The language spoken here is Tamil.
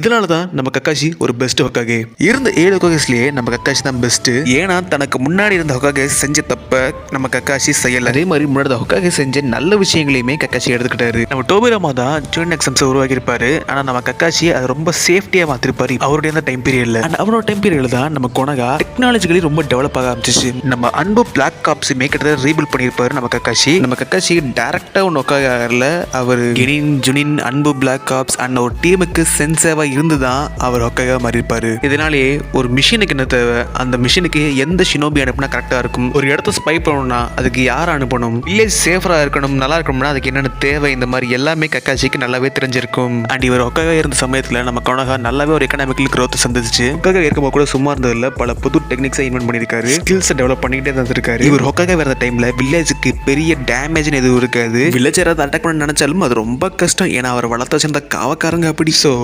இதனாலதான் நம்ம கக்காஷி ஒரு பெஸ்ட் ஹொக்காகே. இருந்த 7 ஹொக்காகேஸ்லயே நம்ம கக்காஷி தான் பெஸ்ட். ஏன்னா தனக்கு முன்னாடி இருந்த ஹொக்காகே செஞ்ச தப்ப நம்ம கக்காஷி செய்யல. அதே மாதிரி முன்னாடி ஹொக்காகே செஞ்ச நல்ல விஷயங்களையுமே கக்காஷி எடுத்துக்கிட்டாரு. நம்ம டோபிராமா தான் ஜூனியர் எக்ஸாம்ஸ் உருவாக்கி இருப்பாரு. ஆனா நம்ம கக்காஷி அதை ரொம்ப சேஃப்டியா மாத்திருப்பாரு அவருடைய அந்த டைம் பீரியட்ல. அவரோட டைம் பீரியட்ல தான் நம்ம கொனகா டெக்னாலஜிக்கலி ரொம்ப டெவலப் ஆக ஆரம்பிச்சிச்சு. நம்ம அன்பு பிளாக் காப்ஸுமே கிட்டத்தட்ட ரீபில்ட் பண்ணிருப்பாரு நம்ம கக்காஷி. நம்ம கக்காஷி டைரக்டா ஒன்று ஹொக்காகே ஆகல. அவர் கெனின், ஜுனின், அன்பு பிளாக் காப்ஸ் அண்ட் ஒரு டீமுக்கு சென்சேவா இருந்துதான் அவர் ஹொக்காகே மாறி இருப்பாரு. இதனாலேயே ஒரு மிஷினுக்கு என்ன தேவை, அந்த மிஷினுக்கு எந்த ஷினோபி அனுப்புனா கரெக்டா இருக்கும், ஒரு இடத்த ஸ்பை பண்ணணும்னா அதுக்கு யாரை அனுப்பணும், வில்லேஜ் சேஃபரா இருக்கணும், நல்லா இருக்கணும்னா அதுக்கு என்னென்ன தேவை, இந்த மாதிரி எல்லாமே கக்காஷிக்கு நல்லாவே தெரிஞ்சிருக்கும். அண்ட் இவர் ஹொக்காகே இருந்த சமயத்துல நம்ம கொனகா நல்லாவே ஒரு எக்கனாமிக்கல் growth சந்திச்சு ஹொக்காகே இருக்கும்போது கூட சும்மா இருந்ததில்ல, பல புது டெக்னிக்ஸை இன்வென்ட் பண்ணியிருக்காரு, ஸ்கில்ஸை டெவலப் பண்ணிக்கிட்டே தந்திருக்காரு. இவர் ஹொக்காகே வர டைம்ல வில்லேஜுக்கு பெரிய டேமேஜ் எதுவும் இருக்காது. வில்லேஜ் யாராவது அட்டாக் பண்ண நினைச்சாலும் அது ரொம்ப கஷ்டம். ஏன்னா அவர் வளர்த்து வச்சிருந்த காவக்காரங்க அப்படி. ஸோ